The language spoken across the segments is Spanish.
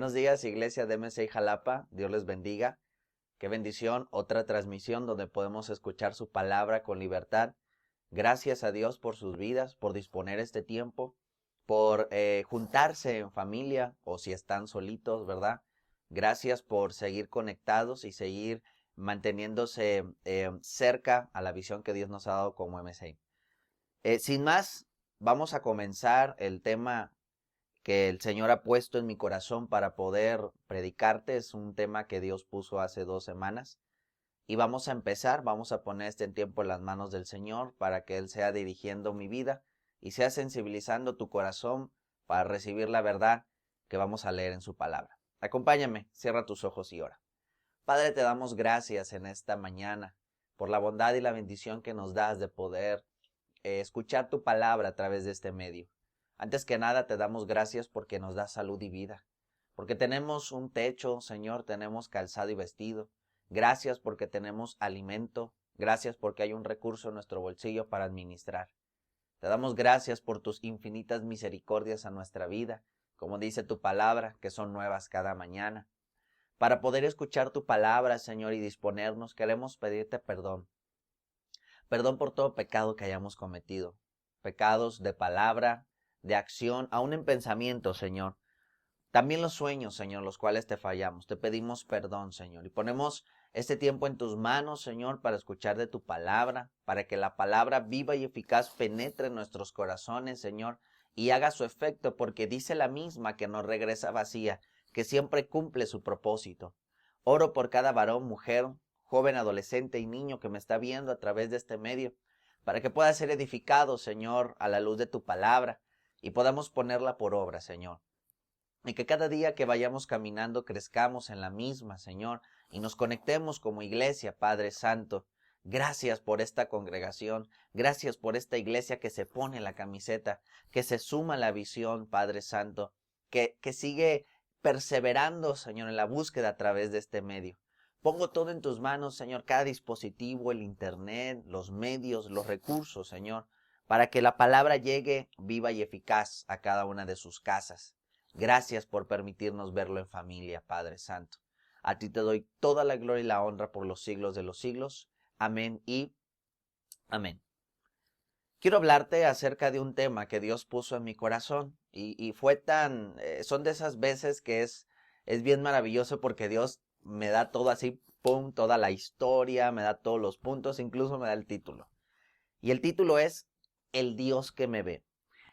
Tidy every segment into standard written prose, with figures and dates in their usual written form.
Buenos días, Iglesia de MCI Jalapa. Dios les bendiga. Qué bendición, otra transmisión donde podemos escuchar su palabra con libertad. Gracias a Dios por sus vidas, por disponer este tiempo, por juntarse en familia o si están solitos, ¿verdad? Gracias por seguir conectados y seguir manteniéndose cerca a la visión que Dios nos ha dado como MCI. Sin más, vamos a comenzar el tema que el Señor ha puesto en mi corazón para poder predicarte. Es un tema que Dios puso hace 2 semanas. Y vamos a empezar, vamos a poner este tiempo en las manos del Señor para que Él sea dirigiendo mi vida y sea sensibilizando tu corazón para recibir la verdad que vamos a leer en su palabra. Acompáñame, cierra tus ojos y ora. Padre, te damos gracias en esta mañana por la bondad y la bendición que nos das de poder escuchar tu palabra a través de este medio. Antes que nada te damos gracias porque nos das salud y vida, porque tenemos un techo, Señor, tenemos calzado y vestido. Gracias porque tenemos alimento, gracias porque hay un recurso en nuestro bolsillo para administrar. Te damos gracias por tus infinitas misericordias a nuestra vida, como dice tu palabra, que son nuevas cada mañana. Para poder escuchar tu palabra, Señor, y disponernos, queremos pedirte perdón. Perdón por todo pecado que hayamos cometido, pecados de palabra, de acción, aún en pensamiento, Señor. También los sueños, Señor, los cuales te fallamos. Te pedimos perdón, Señor, y ponemos este tiempo en tus manos, Señor, para escuchar de tu palabra, para que la palabra viva y eficaz penetre en nuestros corazones, Señor, y haga su efecto, porque dice la misma que no regresa vacía, que siempre cumple su propósito. Oro por cada varón, mujer, joven, adolescente y niño que me está viendo a través de este medio, para que pueda ser edificado, Señor, a la luz de tu palabra, y podamos ponerla por obra, Señor. Y que cada día que vayamos caminando crezcamos en la misma, Señor, y nos conectemos como iglesia, Padre Santo. Gracias por esta congregación, gracias por esta iglesia que se pone la camiseta, que se suma a la visión, Padre Santo, que sigue perseverando, Señor, en la búsqueda a través de este medio. Pongo todo en tus manos, Señor, cada dispositivo, el internet, los medios, los recursos, Señor, para que la palabra llegue viva y eficaz a cada una de sus casas. Gracias por permitirnos verlo en familia, Padre Santo. A ti te doy toda la gloria y la honra por los siglos de los siglos. Amén y amén. Quiero hablarte acerca de un tema que Dios puso en mi corazón y fue son de esas veces que es bien maravilloso porque Dios me da todo así, pum, toda la historia, me da todos los puntos, incluso me da el título. Y el título es El Dios que me ve.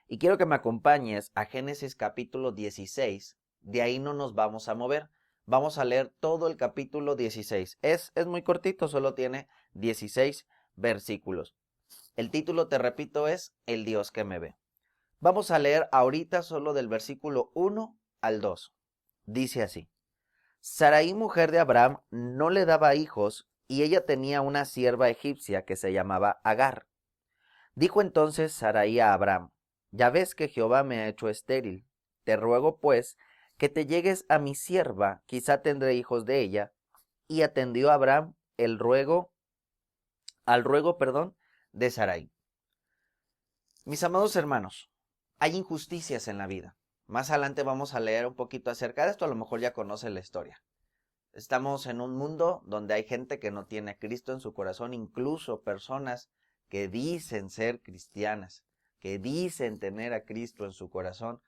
Y quiero que me acompañes a Génesis capítulo 16. De ahí no nos vamos a mover. Vamos a leer todo el capítulo 16. Es muy cortito, solo tiene 16 versículos. El título, te repito, es El Dios que me ve. Vamos a leer ahorita solo del versículo 1 al 2. Dice así. Sarai, mujer de Abraham, no le daba hijos y ella tenía una sierva egipcia que se llamaba Agar. Dijo entonces Sarai a Abraham, ya ves que Jehová me ha hecho estéril. Te ruego, pues, que te llegues a mi sierva, quizá tendré hijos de ella. Y atendió Abraham al ruego, de Sarai. Mis amados hermanos, hay injusticias en la vida. Más adelante vamos a leer un poquito acerca de esto, a lo mejor ya conoce la historia. Estamos en un mundo donde hay gente que no tiene a Cristo en su corazón, incluso personas que dicen ser cristianas, que dicen tener a Cristo en su corazón,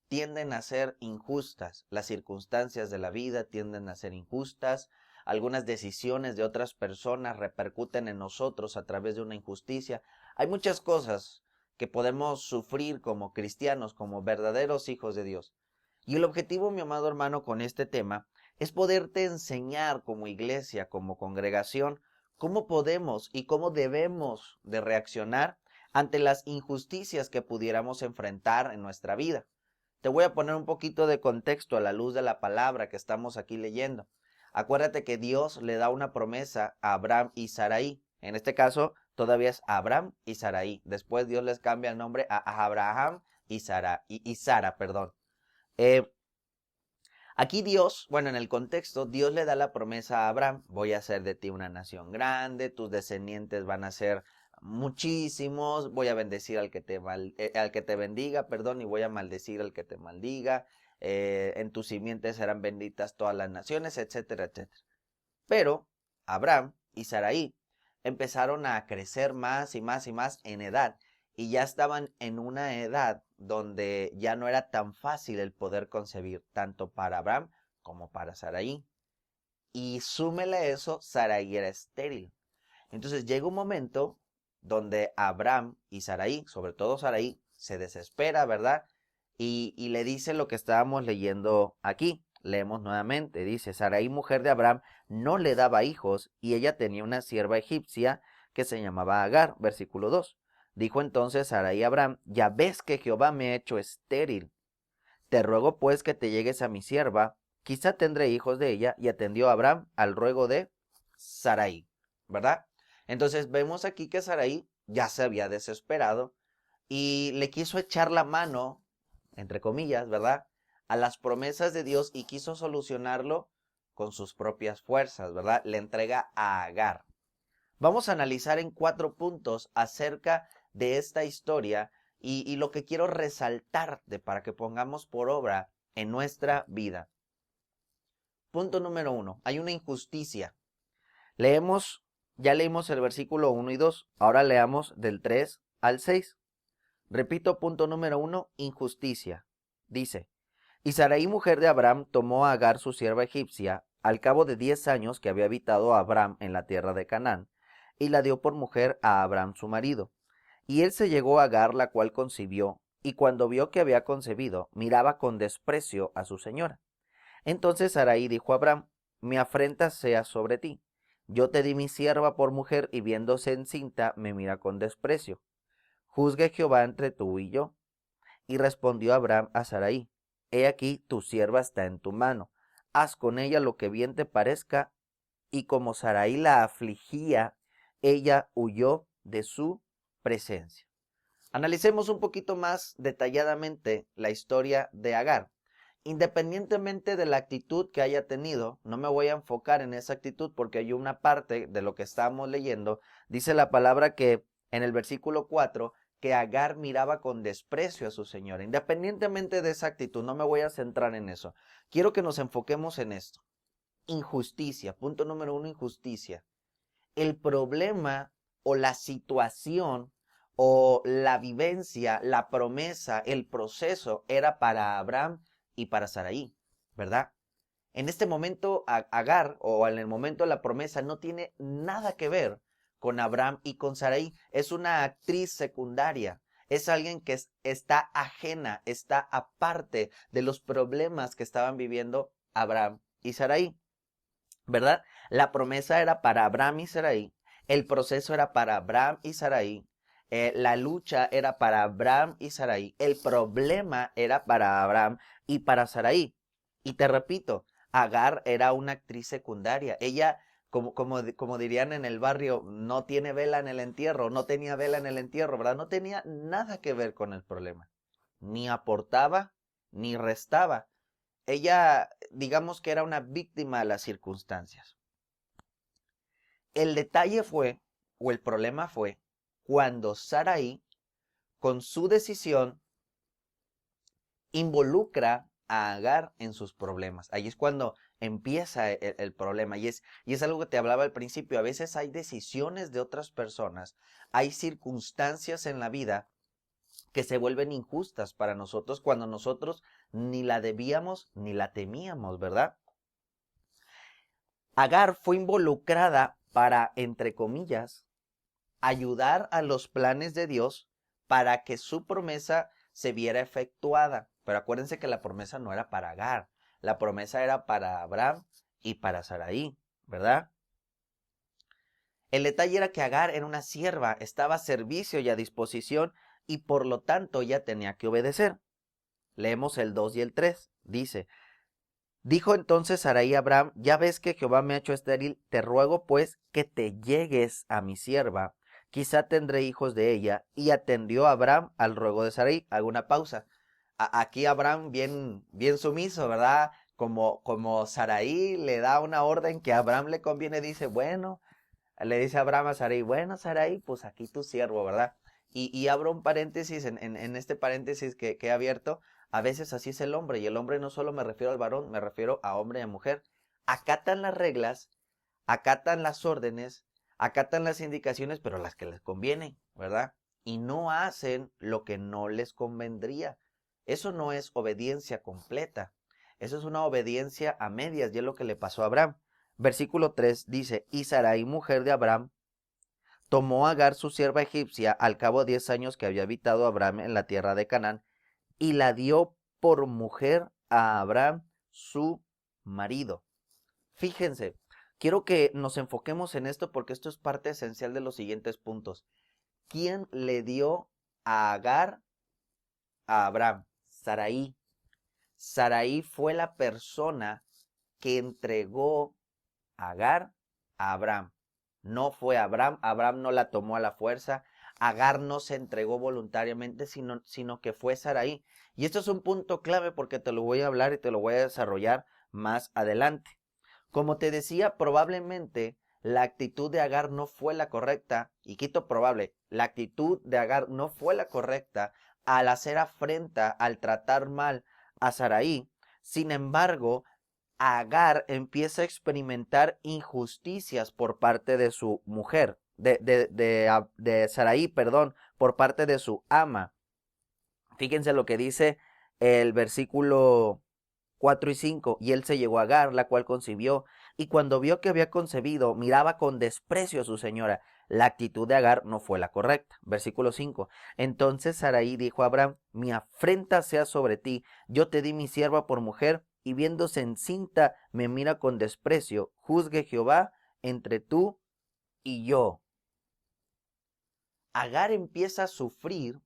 tienden a ser injustas. Las circunstancias de la vida tienden a ser injustas. Algunas decisiones de otras personas repercuten en nosotros a través de una injusticia. Hay muchas cosas que podemos sufrir como cristianos, como verdaderos hijos de Dios. Y el objetivo, mi amado hermano, con este tema es poderte enseñar como iglesia, como congregación, cómo podemos y cómo debemos de reaccionar ante las injusticias que pudiéramos enfrentar en nuestra vida. Te voy a poner un poquito de contexto a la luz de la palabra que estamos aquí leyendo. Acuérdate que Dios le da una promesa a Abraham y Sarai. En este caso, todavía es Abraham y Sarai. Después Dios les cambia el nombre a Abraham y Sara. Aquí Dios, bueno, en el contexto, Dios le da la promesa a Abraham, voy a hacer de ti una nación grande, tus descendientes van a ser muchísimos, voy a bendecir al que te bendiga, y voy a maldecir al que te maldiga. en tu simiente serán benditas todas las naciones, etcétera, etcétera. Pero Abraham y Sarai empezaron a crecer más y más y más en edad y ya estaban en una edad donde ya no era tan fácil el poder concebir, tanto para Abraham como para Sarai. Y súmele a eso, Sarai era estéril. Entonces llega un momento donde Abraham y Sarai, sobre todo Sarai, se desespera, ¿verdad? Y le dice lo que estábamos leyendo aquí. Leemos nuevamente. Dice, Sarai, mujer de Abraham, no le daba hijos y ella tenía una sierva egipcia que se llamaba Agar. Versículo 2. Dijo entonces Sarai a Abraham, ya ves que Jehová me ha hecho estéril. Te ruego pues que te llegues a mi sierva, quizá tendré hijos de ella. Y atendió Abraham al ruego de Sarai, ¿verdad? Entonces vemos aquí que Sarai ya se había desesperado y le quiso echar la mano, entre comillas, ¿verdad?, a las promesas de Dios y quiso solucionarlo con sus propias fuerzas, ¿verdad? Le entrega a Agar. Vamos a analizar en 4 puntos acerca de esta historia y lo que quiero resaltar para que pongamos por obra en nuestra vida. Punto número 1. Hay una injusticia. Ya leímos el versículo 1 y 2. Ahora leamos del 3 al 6. Repito, punto número 1, injusticia. Dice, y Sarai, mujer de Abraham, tomó a Agar su sierva egipcia, al cabo de 10 años que había habitado Abraham en la tierra de Canaán, y la dio por mujer a Abraham su marido. Y él se llegó a Agar, la cual concibió, y cuando vio que había concebido, miraba con desprecio a su señora. Entonces Sarai dijo a Abraham, mi afrenta sea sobre ti. Yo te di mi sierva por mujer, y viéndose encinta, me mira con desprecio. Juzgue Jehová entre tú y yo. Y respondió Abraham a Sarai, he aquí tu sierva está en tu mano, haz con ella lo que bien te parezca. Y como Sarai la afligía, ella huyó de su presencia. Analicemos un poquito más detalladamente la historia de Agar. Independientemente de la actitud que haya tenido, no me voy a enfocar en esa actitud porque hay una parte de lo que estamos leyendo, dice la palabra que en el versículo 4, que Agar miraba con desprecio a su señora. Independientemente de esa actitud, no me voy a centrar en eso. Quiero que nos enfoquemos en esto. Injusticia, punto número 1, injusticia. El problema o la situación o la vivencia, la promesa, el proceso era para Abraham y para Sarai, ¿verdad? En este momento, Agar, o en el momento de la promesa, no tiene nada que ver con Abraham y con Sarai. Es una actriz secundaria. Es alguien que está ajena, está aparte de los problemas que estaban viviendo Abraham y Sarai, ¿verdad? La promesa era para Abraham y Sarai. El proceso era para Abraham y Sarai. La lucha era para Abraham y Sarai. El problema era para Abraham y para Sarai. Y te repito, Agar era una actriz secundaria. Ella, como dirían en el barrio, no tiene vela en el entierro, no tenía vela en el entierro, ¿verdad? No tenía nada que ver con el problema. Ni aportaba, ni restaba. Ella, digamos que era una víctima de las circunstancias. El detalle fue, o el problema fue, cuando Sarai, con su decisión, involucra a Agar en sus problemas. Ahí es cuando empieza el problema. Y es algo que te hablaba al principio. A veces hay decisiones de otras personas, hay circunstancias en la vida que se vuelven injustas para nosotros cuando nosotros ni la debíamos ni la temíamos, ¿verdad? Agar fue involucrada para, entre comillas, ayudar a los planes de Dios para que su promesa se viera efectuada. Pero acuérdense que la promesa no era para Agar, la promesa era para Abraham y para Sarai, ¿verdad? El detalle era que Agar era una sierva, estaba a servicio y a disposición y por lo tanto ella tenía que obedecer. Leemos el 2 y el 3. Dice, dijo entonces Sarai a Abraham, ya ves que Jehová me ha hecho estéril, te ruego pues que te llegues a mi sierva, quizá tendré hijos de ella. Y atendió a Abraham al ruego de Sarai. Hago una pausa. Aquí Abraham bien sumiso, ¿verdad? Como Sarai le da una orden que a Abraham le conviene, dice, bueno, le dice Abraham a Sarai, bueno, Sarai, pues aquí tu siervo, ¿verdad? Y abro un paréntesis en este paréntesis que he abierto. A veces así es el hombre, y el hombre no solo me refiero al varón, me refiero a hombre y a mujer. Acatan las reglas, acatan las órdenes, acatan las indicaciones, pero las que les convienen, ¿verdad? Y no hacen lo que no les convendría. Eso no es obediencia completa. Eso es una obediencia a medias, y es lo que le pasó a Abraham. Versículo 3 dice, y Sarai, mujer de Abraham, tomó a Agar su sierva egipcia al cabo de 10 años que había habitado Abraham en la tierra de Canaán, y la dio por mujer a Abraham, su marido. Fíjense, quiero que nos enfoquemos en esto porque esto es parte esencial de los siguientes puntos. ¿Quién le dio a Agar a Abraham? Sarai. Sarai fue la persona que entregó a Agar a Abraham. No fue Abraham, Abraham no la tomó a la fuerza, Agar no se entregó voluntariamente, sino que fue Sarai. Y esto es un punto clave porque te lo voy a hablar y te lo voy a desarrollar más adelante. Como te decía, probablemente la actitud de Agar no fue la correcta, y quito probable, la actitud de Agar no fue la correcta al hacer afrenta, al tratar mal a Sarai. Sin embargo, Agar empieza a experimentar injusticias por parte de su mujer, de Sarai, perdón, por parte de su ama. Fíjense lo que dice el versículo 4 y 5, y él se llegó a Agar, la cual concibió, y cuando vio que había concebido, miraba con desprecio a su señora. La actitud de Agar no fue la correcta. Versículo 5, entonces Sarai dijo a Abraham, mi afrenta sea sobre ti, yo te di mi sierva por mujer, y viéndose encinta me mira con desprecio, juzgue Jehová entre tú y yo. Agar empieza a sufrir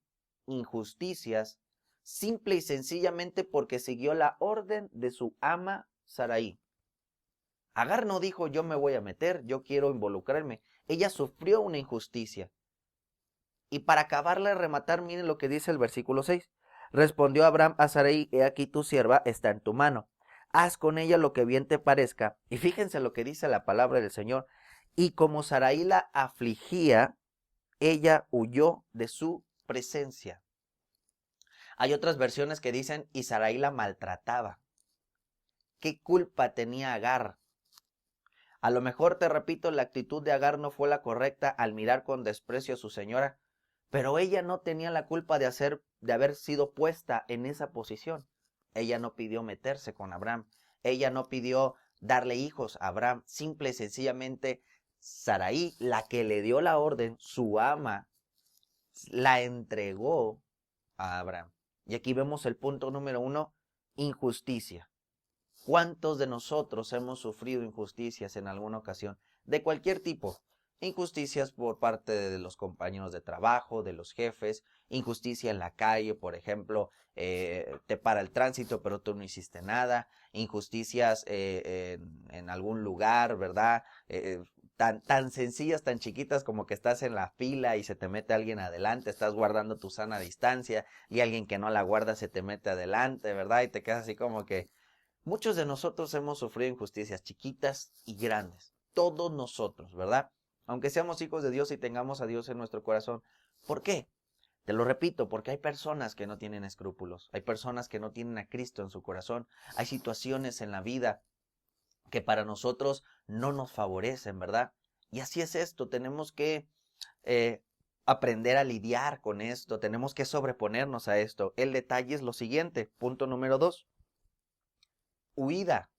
injusticias simple y sencillamente porque siguió la orden de su ama Sarai. Agar no dijo yo me voy a meter, yo quiero involucrarme. Ella sufrió una injusticia. Y para acabarla de rematar, miren lo que dice el versículo 6. Respondió Abraham a Sarai, he aquí tu sierva está en tu mano. Haz con ella lo que bien te parezca. Y fíjense lo que dice la palabra del Señor. Y como Sarai la afligía, ella huyó de su presencia. Hay otras versiones que dicen y Sarai la maltrataba. ¿Qué culpa tenía Agar? A lo mejor, te repito, la actitud de Agar no fue la correcta al mirar con desprecio a su señora, pero ella no tenía la culpa de haber sido puesta en esa posición. Ella no pidió meterse con Abraham. Ella no pidió darle hijos a Abraham. Simple y sencillamente, Sarai, la que le dio la orden, su ama, la entregó a Abraham. Y aquí vemos el punto número 1, injusticia. ¿Cuántos de nosotros hemos sufrido injusticias en alguna ocasión? De cualquier tipo. Injusticias por parte de los compañeros de trabajo, de los jefes, injusticia en la calle, por ejemplo, te para el tránsito pero tú no hiciste nada, injusticias en algún lugar, ¿verdad? Tan sencillas, tan chiquitas como que estás en la fila y se te mete alguien adelante, estás guardando tu sana distancia y alguien que no la guarda se te mete adelante, ¿verdad? Y te quedas así como que... Muchos de nosotros hemos sufrido injusticias chiquitas y grandes. Todos nosotros, ¿verdad? Aunque seamos hijos de Dios y tengamos a Dios en nuestro corazón. ¿Por qué? Te lo repito, porque hay personas que no tienen escrúpulos. Hay personas que no tienen a Cristo en su corazón. Hay situaciones en la vida que para nosotros no nos favorecen, ¿verdad? Y así es esto. Tenemos que aprender a lidiar con esto. Tenemos que sobreponernos a esto. El detalle es lo siguiente. Punto número 2. Huida.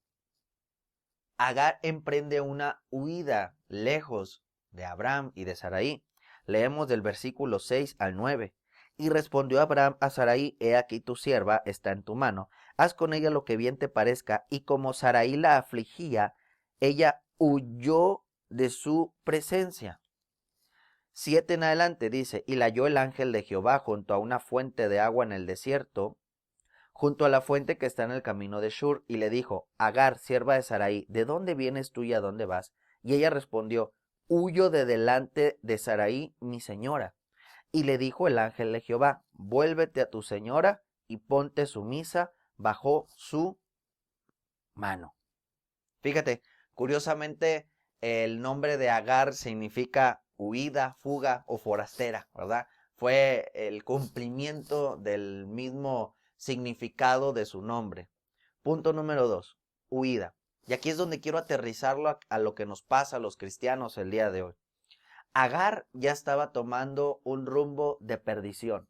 Agar emprende una huida lejos de Abraham y de Sarai. Leemos del versículo 6 al 9. Y respondió Abraham a Sarai, he aquí tu sierva está en tu mano, haz con ella lo que bien te parezca. Y como Sarai la afligía, ella huyó de su presencia. 7 en adelante dice, y la halló el ángel de Jehová junto a una fuente de agua en el desierto, junto a la fuente que está en el camino de Shur, y le dijo, Agar, sierva de Sarai, ¿de dónde vienes tú y a dónde vas? Y ella respondió, huyo de delante de Sarai, mi señora. Y le dijo el ángel de Jehová, vuélvete a tu señora y ponte sumisa bajo su mano. Fíjate, curiosamente el nombre de Agar significa huida, fuga o forastera, ¿verdad? fue el cumplimiento del mismo significado de su nombre. Punto número 2, huida. Y aquí es donde quiero aterrizarlo a lo que nos pasa a los cristianos el día de hoy. Agar ya estaba tomando un rumbo de perdición.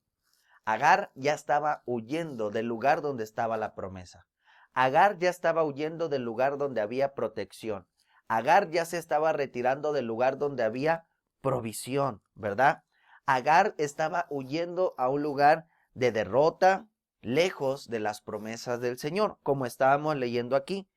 Agar ya estaba huyendo del lugar donde estaba la promesa. Agar ya estaba huyendo del lugar donde había protección. Agar ya se estaba retirando del lugar donde había provisión, ¿verdad? Agar estaba huyendo a un lugar de derrota, lejos de las promesas del Señor, como estábamos leyendo aquí,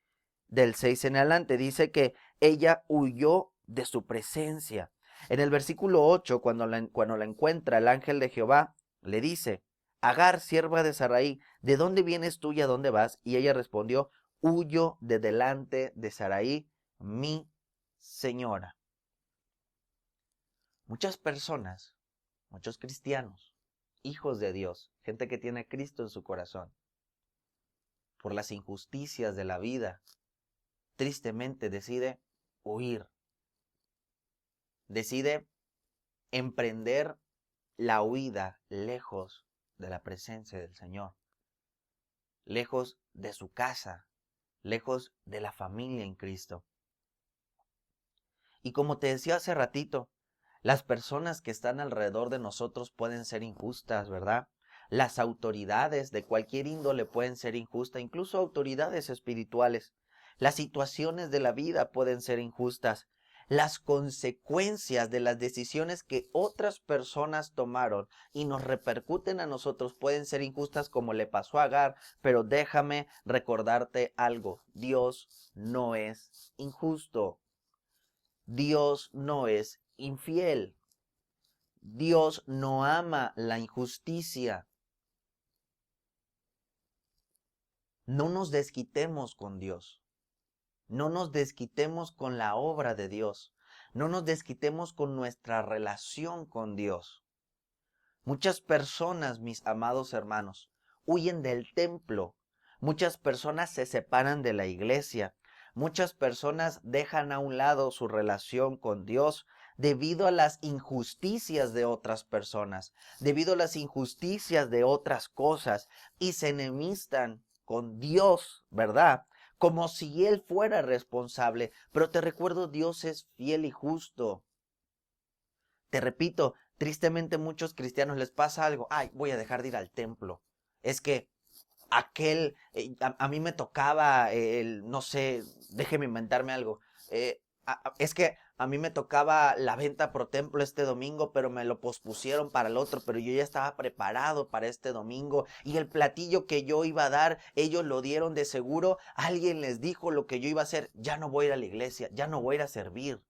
del 6 en adelante. Dice que ella huyó de su presencia. En el versículo 8, cuando la encuentra el ángel de Jehová, le dice: Agar, sierva de Sarai, ¿de dónde vienes tú y a dónde vas? Y ella respondió: huyo de delante de Sarai, mi señora. Muchas personas, muchos cristianos, hijos de Dios, gente que tiene a Cristo en su corazón, por las injusticias de la vida, tristemente decide huir. Decide emprender la huida lejos de la presencia del Señor, lejos de su casa, lejos de la familia en Cristo. Y como te decía hace ratito, las personas que están alrededor de nosotros pueden ser injustas, ¿verdad? Las autoridades de cualquier índole pueden ser injustas, incluso autoridades espirituales. Las situaciones de la vida pueden ser injustas. Las consecuencias de las decisiones que otras personas tomaron y nos repercuten a nosotros pueden ser injustas, como le pasó a Agar, pero déjame recordarte algo: Dios no es injusto. Dios no es infiel. Dios no ama la injusticia. No nos desquitemos con Dios. No nos desquitemos con la obra de Dios. No nos desquitemos con nuestra relación con Dios. Muchas personas, mis amados hermanos, huyen del templo. Muchas personas se separan de la iglesia. Muchas personas dejan a un lado su relación con Dios debido a las injusticias de otras personas, debido a las injusticias de otras cosas, y se enemistan con Dios, ¿verdad? Como si Él fuera responsable. Pero te recuerdo, Dios es fiel y justo. Te repito, tristemente a muchos cristianos les pasa algo: ay, voy a dejar de ir al templo. Es que a mí me tocaba, no sé, déjeme inventarme algo. Es que a mí me tocaba la venta pro templo este domingo, pero me lo pospusieron para el otro, pero yo ya estaba preparado para este domingo, y el platillo que yo iba a dar, ellos lo dieron de seguro. Alguien les dijo lo que yo iba a hacer: ya no voy a ir a la iglesia, ya no voy a ir a servir.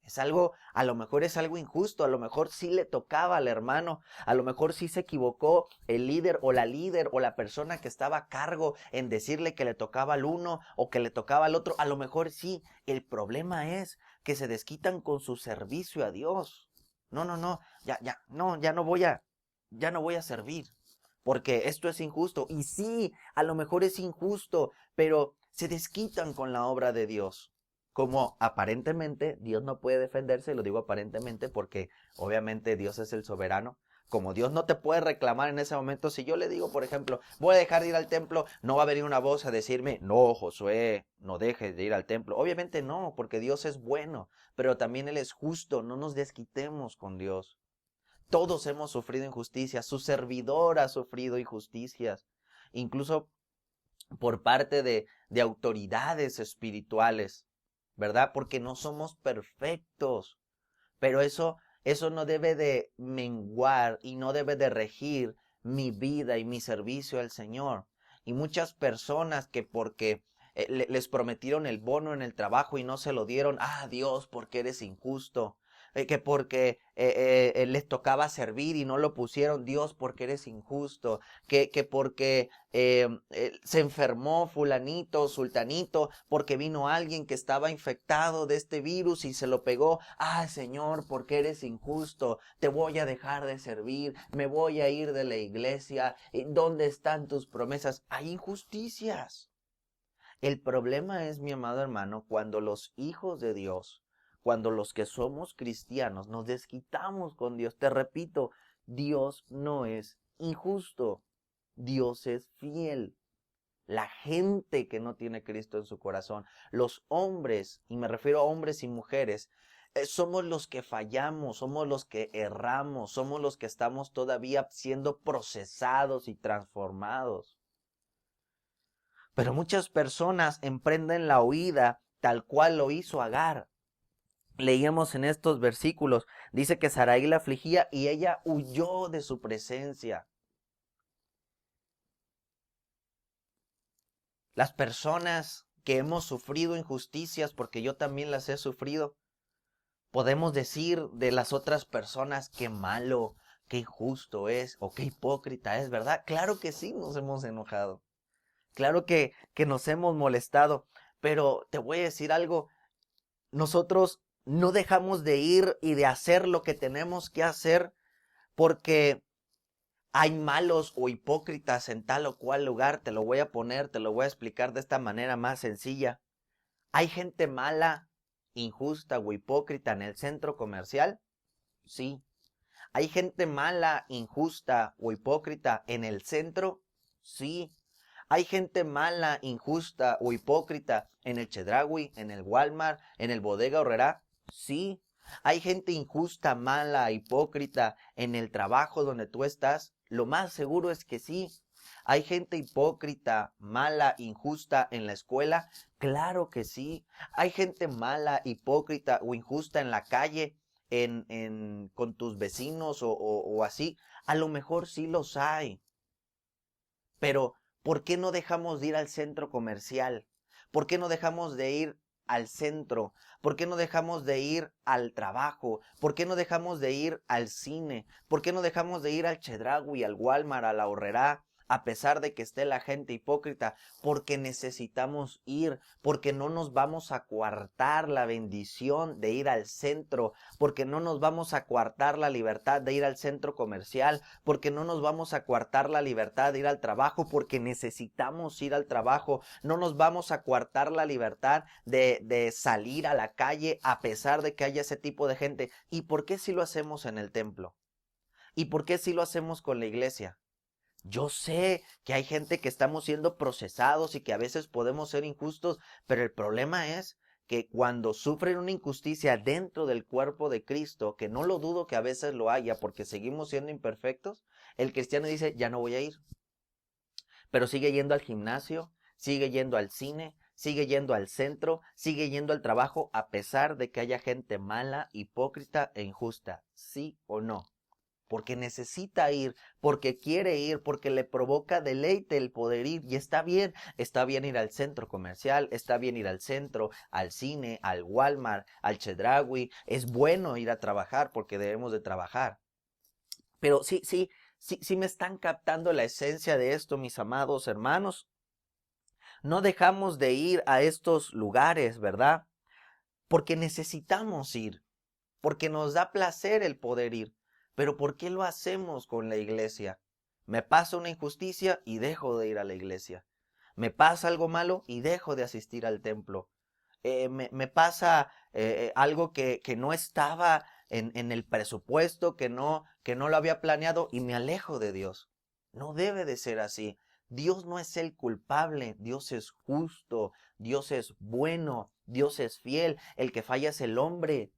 Es algo, a lo mejor es algo injusto, a lo mejor sí le tocaba al hermano, a lo mejor sí se equivocó el líder o la persona que estaba a cargo en decirle que le tocaba al uno o que le tocaba al otro. A lo mejor sí. El problema es que se desquitan con su servicio a Dios. No, ya no voy a servir, porque esto es injusto. Y sí, a lo mejor es injusto, pero se desquitan con la obra de Dios. Como aparentemente Dios no puede defenderse, lo digo aparentemente porque obviamente Dios es el soberano. Como Dios no te puede reclamar en ese momento, si yo le digo, por ejemplo, voy a dejar de ir al templo, no va a venir una voz a decirme: no, Josué, no dejes de ir al templo. Obviamente no, porque Dios es bueno, pero también Él es justo. No nos desquitemos con Dios. Todos hemos sufrido injusticias, su servidor ha sufrido injusticias, incluso por parte de autoridades espirituales, ¿verdad? Porque no somos perfectos, pero eso no debe de menguar y no debe de regir mi vida y mi servicio al Señor. Y muchas personas que porque les prometieron el bono en el trabajo y no se lo dieron: ah, Dios, porque eres injusto. Que porque les tocaba servir y no lo pusieron: Dios, porque eres injusto. Que porque se enfermó fulanito, sultanito, porque vino alguien que estaba infectado de este virus y se lo pegó: ah, Señor, porque eres injusto, te voy a dejar de servir, me voy a ir de la iglesia. ¿Dónde están tus promesas? Hay injusticias. El problema es, mi amado hermano, cuando los hijos de Dios, cuando los que somos cristianos nos desquitamos con Dios. Te repito, Dios no es injusto. Dios es fiel. La gente que no tiene Cristo en su corazón, los hombres, y me refiero a hombres y mujeres, somos los que fallamos, somos los que erramos, somos los que estamos todavía siendo procesados y transformados. Pero muchas personas emprenden la huida tal cual lo hizo Agar. Leíamos en estos versículos, dice que Sarai la afligía y ella huyó de su presencia. Las personas que hemos sufrido injusticias, porque yo también las he sufrido, podemos decir de las otras personas qué malo, qué injusto es o qué hipócrita es, ¿verdad? Claro que sí nos hemos enojado. Claro que nos hemos molestado. Pero te voy a decir algo, nosotros no dejamos de ir y de hacer lo que tenemos que hacer porque hay malos o hipócritas en tal o cual lugar. Te lo voy a poner, te lo voy a explicar de esta manera más sencilla. ¿Hay gente mala, injusta o hipócrita en el centro comercial? Sí. ¿Hay gente mala, injusta o hipócrita en el centro? Sí. ¿Hay gente mala, injusta o hipócrita en el Chedraui, en el Walmart, en el Bodega Aurrerá? Sí. ¿Hay gente injusta, mala, hipócrita en el trabajo donde tú estás? Lo más seguro es que sí. ¿Hay gente hipócrita, mala, injusta en la escuela? Claro que sí. ¿Hay gente mala, hipócrita o injusta en la calle, con tus vecinos o así? A lo mejor sí los hay. Pero, ¿por qué no dejamos de ir al centro comercial? ¿Por qué no dejamos de ir al centro? ¿Por qué no dejamos de ir al trabajo? ¿Por qué no dejamos de ir al cine? ¿Por qué no dejamos de ir al Chedraui, al Walmart, a la Horrera? A pesar de que esté la gente hipócrita, porque necesitamos ir, porque no nos vamos a coartar la bendición de ir al centro, porque no nos vamos a coartar la libertad de ir al centro comercial, porque no nos vamos a coartar la libertad de ir al trabajo, porque necesitamos ir al trabajo, no nos vamos a coartar la libertad de salir a la calle a pesar de que haya ese tipo de gente. ¿Y por qué si lo hacemos en el templo? ¿Y por qué si lo hacemos con la iglesia? Yo sé que hay gente que estamos siendo procesados y que a veces podemos ser injustos, pero el problema es que cuando sufren una injusticia dentro del cuerpo de Cristo, que no lo dudo que a veces lo haya porque seguimos siendo imperfectos, el cristiano dice, ya no voy a ir. Pero sigue yendo al gimnasio, sigue yendo al cine, sigue yendo al centro, sigue yendo al trabajo, a pesar de que haya gente mala, hipócrita e injusta. ¿Sí o no? Porque necesita ir, porque quiere ir, porque le provoca deleite el poder ir. Y está bien ir al centro comercial, está bien ir al centro, al cine, al Walmart, al Chedraui. Es bueno ir a trabajar porque debemos de trabajar. Pero sí me están captando la esencia de esto, mis amados hermanos. No dejamos de ir a estos lugares, ¿verdad? Porque necesitamos ir, porque nos da placer el poder ir. Pero ¿por qué lo hacemos con la iglesia? Me pasa una injusticia y dejo de ir a la iglesia. Me pasa algo malo y dejo de asistir al templo. Me pasa algo que no estaba en el presupuesto, que no lo había planeado y me alejo de Dios. No debe de ser así. Dios no es el culpable, Dios es justo, Dios es bueno, Dios es fiel. El que falla es el hombre,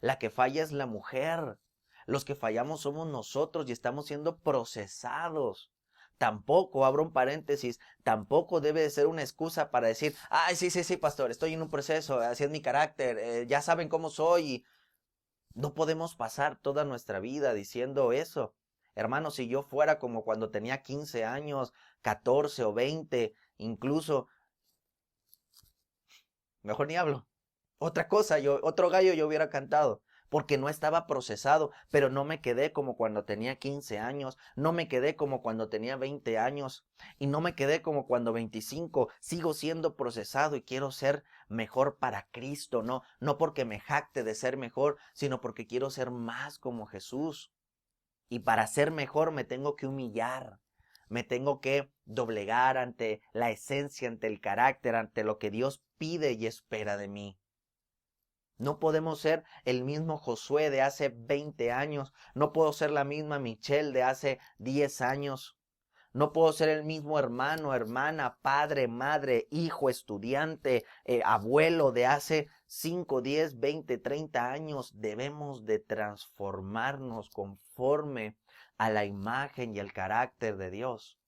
la que falla es la mujer. Los que fallamos somos nosotros y estamos siendo procesados. Tampoco, abro un paréntesis, tampoco debe de ser una excusa para decir, ay, sí, pastor, estoy en un proceso, así es mi carácter, ya saben cómo soy. Y no podemos pasar toda nuestra vida diciendo eso. Hermano, si yo fuera como cuando tenía 15 años, 14 o 20, incluso, mejor ni hablo. Otra cosa, otro gallo yo hubiera cantado, porque no estaba procesado, pero no me quedé como cuando tenía 15 años, no me quedé como cuando tenía 20 años, y no me quedé como cuando 25, sigo siendo procesado y quiero ser mejor para Cristo, no porque me jacte de ser mejor, sino porque quiero ser más como Jesús. Y para ser mejor me tengo que humillar, me tengo que doblegar ante la esencia, ante el carácter, ante lo que Dios pide y espera de mí. No podemos ser el mismo Josué de hace 20 años. No puedo ser la misma Michelle de hace 10 años. No puedo ser el mismo hermano, hermana, padre, madre, hijo, estudiante, abuelo de hace 5, 10, 20, 30 años. Debemos de transformarnos conforme a la imagen y el carácter de Dios.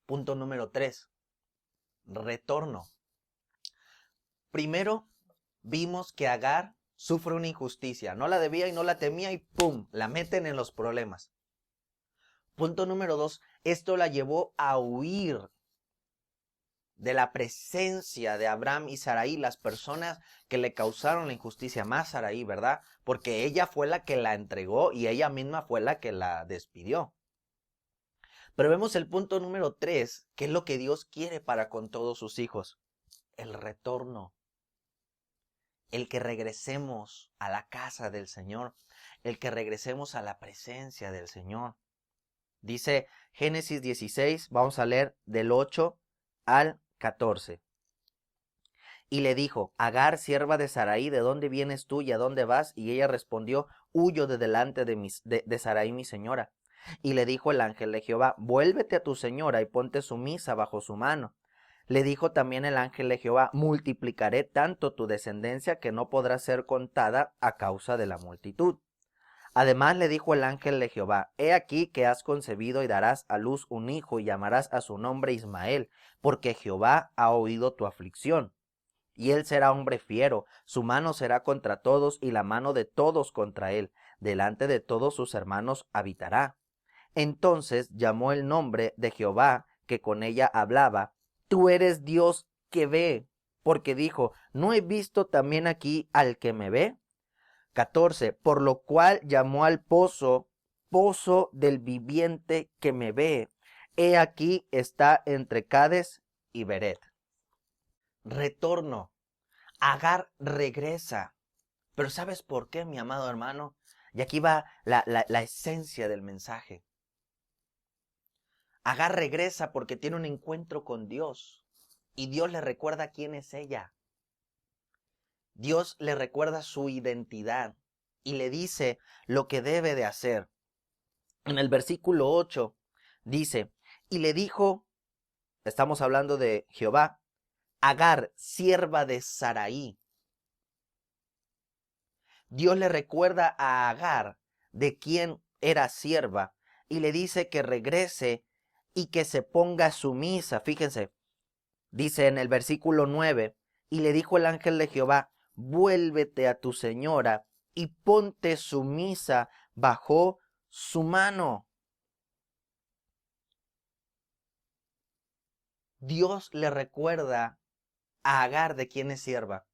Punto número 3. Retorno. Primero, vimos que Agar sufre una injusticia. No la debía y no la temía y ¡pum! La meten en los problemas. Punto número 2. Esto la llevó a huir de la presencia de Abraham y Sarai, las personas que le causaron la injusticia, más Sarai, ¿verdad? Porque ella fue la que la entregó y ella misma fue la que la despidió. Pero vemos el punto número 3, que es lo que Dios quiere para con todos sus hijos. El retorno. El que regresemos a la casa del Señor. El que regresemos a la presencia del Señor. Dice Génesis 16, vamos a leer del 8 al 14. Y le dijo, Agar, sierva de Sarai, ¿de dónde vienes tú y a dónde vas? Y ella respondió, huyo de delante de Sarai mi señora. Y le dijo el ángel de Jehová, vuélvete a tu señora y ponte sumisa bajo su mano. Le dijo también el ángel de Jehová, multiplicaré tanto tu descendencia que no podrá ser contada a causa de la multitud. Además le dijo el ángel de Jehová, he aquí que has concebido y darás a luz un hijo y llamarás a su nombre Ismael, porque Jehová ha oído tu aflicción. Y él será hombre fiero, su mano será contra todos y la mano de todos contra él, delante de todos sus hermanos habitará. Entonces llamó el nombre de Jehová, que con ella hablaba, tú eres Dios que ve, porque dijo, ¿no he visto también aquí al que me ve? 14. Por lo cual llamó al pozo, pozo del viviente que me ve. He aquí está entre Cades y Beret. Retorno. Agar regresa. Pero ¿sabes por qué, mi amado hermano? Y aquí va la esencia del mensaje. Agar regresa porque tiene un encuentro con Dios. Y Dios le recuerda quién es ella. Dios le recuerda su identidad. Y le dice lo que debe de hacer. En el versículo 8 dice, y le dijo, estamos hablando de Jehová, Agar, sierva de Sarai. Dios le recuerda a Agar de quién era sierva y le dice que regrese y que se ponga sumisa. Fíjense, dice en el versículo 9, y le dijo el ángel de Jehová, vuélvete a tu señora y ponte sumisa bajo su mano. Dios le recuerda a Agar de quién es sierva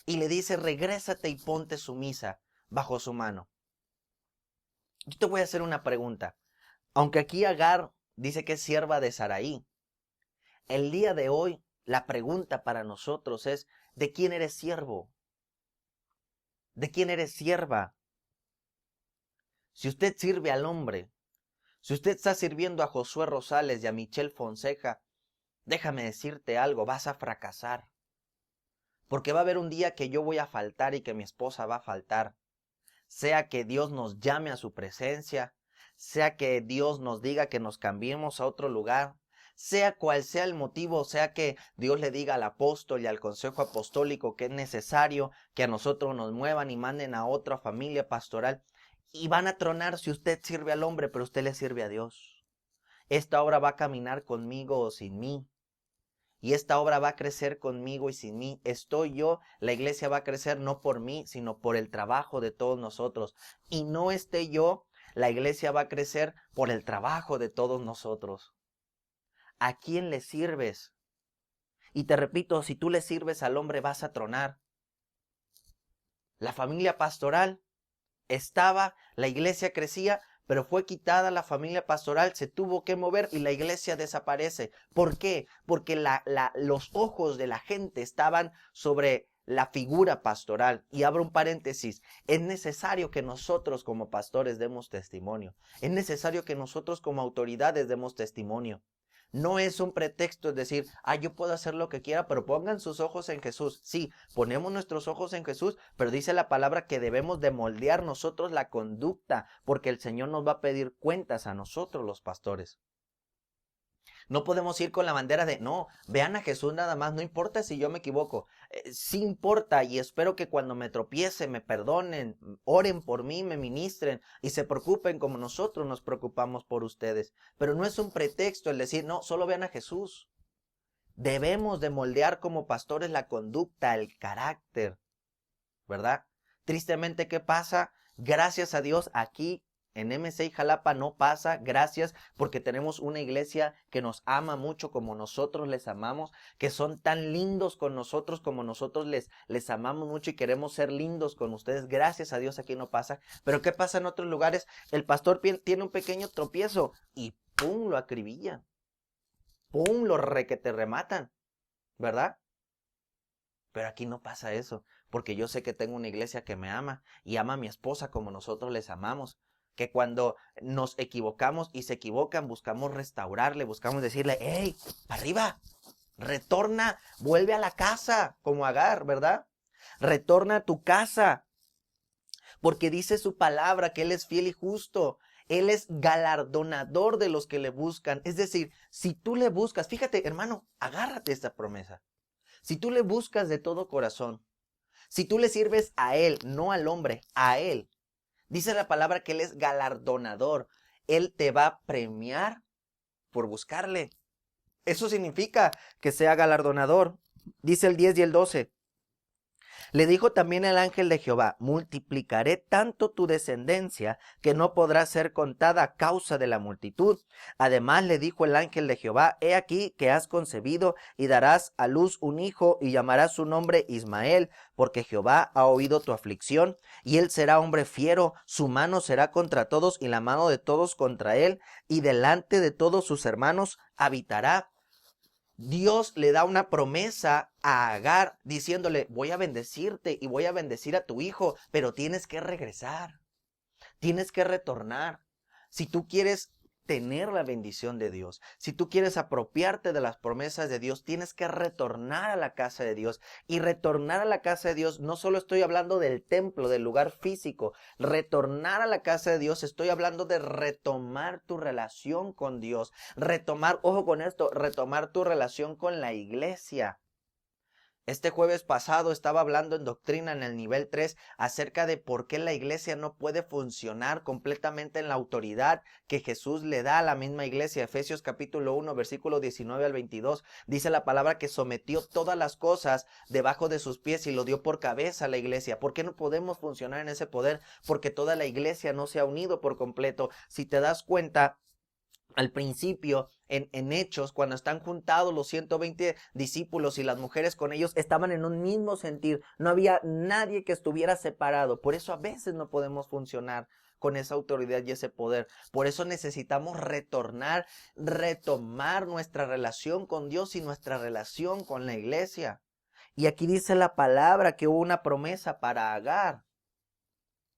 y le dice, regrésate y ponte sumisa bajo su mano. Yo te voy a hacer una pregunta. Aunque aquí Agar dice que es sierva de Sarai, el día de hoy la pregunta para nosotros es, ¿de quién eres siervo? ¿De quién eres sierva? Si usted sirve al hombre, si usted está sirviendo a Josué Rosales y a Michelle Fonseca, déjame decirte algo, vas a fracasar. Porque va a haber un día que yo voy a faltar y que mi esposa va a faltar. Sea que Dios nos llame a su presencia, sea que Dios nos diga que nos cambiemos a otro lugar, sea cual sea el motivo, sea que Dios le diga al apóstol y al consejo apostólico que es necesario que a nosotros nos muevan y manden a otra familia pastoral, y van a tronar si usted sirve al hombre, pero usted le sirve a Dios. Esta obra va a caminar conmigo o sin mí. Y esta obra va a crecer conmigo y sin mí. Estoy yo, la iglesia va a crecer no por mí, sino por el trabajo de todos nosotros. Y no esté yo, la iglesia va a crecer por el trabajo de todos nosotros. ¿A quién le sirves? Y te repito, si tú le sirves al hombre vas a tronar. La familia pastoral estaba, la iglesia crecía, pero fue quitada la familia pastoral, se tuvo que mover y la iglesia desaparece. ¿Por qué? Porque los ojos de la gente estaban sobre la figura pastoral. Y abro un paréntesis, es necesario que nosotros como pastores demos testimonio. Es necesario que nosotros como autoridades demos testimonio. No es un pretexto, es decir, yo puedo hacer lo que quiera, pero pongan sus ojos en Jesús. Sí, ponemos nuestros ojos en Jesús, pero dice la palabra que debemos de moldear nosotros la conducta, porque el Señor nos va a pedir cuentas a nosotros los pastores. No podemos ir con la bandera de, no, vean a Jesús nada más, no importa si yo me equivoco. Sí importa, y espero que cuando me tropiece me perdonen, oren por mí, me ministren y se preocupen como nosotros nos preocupamos por ustedes. Pero no es un pretexto el decir, no, solo vean a Jesús. Debemos de moldear como pastores la conducta, el carácter, ¿verdad? Tristemente, ¿qué pasa? Gracias a Dios, aquí en MC Jalapa no pasa, gracias, porque tenemos una iglesia que nos ama mucho como nosotros les amamos, que son tan lindos con nosotros como nosotros les amamos mucho y queremos ser lindos con ustedes. Gracias a Dios aquí no pasa. Pero ¿qué pasa en otros lugares? El pastor tiene un pequeño tropiezo y ¡pum! Lo acribillan. ¡Pum! Lo requete rematan, ¿verdad? Pero aquí no pasa eso, porque yo sé que tengo una iglesia que me ama y ama a mi esposa como nosotros les amamos. Que cuando nos equivocamos y se equivocan, buscamos restaurarle, buscamos decirle, hey, arriba, retorna, vuelve a la casa, como Agar, ¿verdad? Retorna a tu casa, porque dice su palabra que Él es fiel y justo. Él es galardonador de los que le buscan. Es decir, si tú le buscas, fíjate, hermano, agárrate esta promesa. Si tú le buscas de todo corazón, si tú le sirves a Él, no al hombre, a Él, dice la palabra que Él es galardonador. Él te va a premiar por buscarle. Eso significa que sea galardonador. Dice el 10 y el 12. Le dijo también el ángel de Jehová, multiplicaré tanto tu descendencia que no podrá ser contada a causa de la multitud. Además le dijo el ángel de Jehová, he aquí que has concebido y darás a luz un hijo y llamarás su nombre Ismael, porque Jehová ha oído tu aflicción y él será hombre fiero, su mano será contra todos y la mano de todos contra él, y delante de todos sus hermanos habitará. Dios le da una promesa a Agar diciéndole, voy a bendecirte y voy a bendecir a tu hijo, pero tienes que regresar, tienes que retornar. Si tú quieres tener la bendición de Dios, si tú quieres apropiarte de las promesas de Dios, tienes que retornar a la casa de Dios. Y retornar a la casa de Dios, no solo estoy hablando del templo, del lugar físico. Retornar a la casa de Dios, estoy hablando de retomar tu relación con Dios. Retomar, ojo con esto, retomar tu relación con la iglesia. Este jueves pasado estaba hablando en Doctrina en el nivel 3 acerca de por qué la iglesia no puede funcionar completamente en la autoridad que Jesús le da a la misma iglesia. Efesios capítulo 1, versículo 19 al 22. Dice la palabra que sometió todas las cosas debajo de sus pies y lo dio por cabeza a la iglesia. ¿Por qué no podemos funcionar en ese poder? Porque toda la iglesia no se ha unido por completo. Si te das cuenta, al principio, en Hechos, cuando están juntados los 120 discípulos y las mujeres con ellos, estaban en un mismo sentir. No había nadie que estuviera separado. Por eso a veces no podemos funcionar con esa autoridad y ese poder. Por eso necesitamos retomar nuestra relación con Dios y nuestra relación con la iglesia. Y aquí dice la palabra que hubo una promesa para Agar.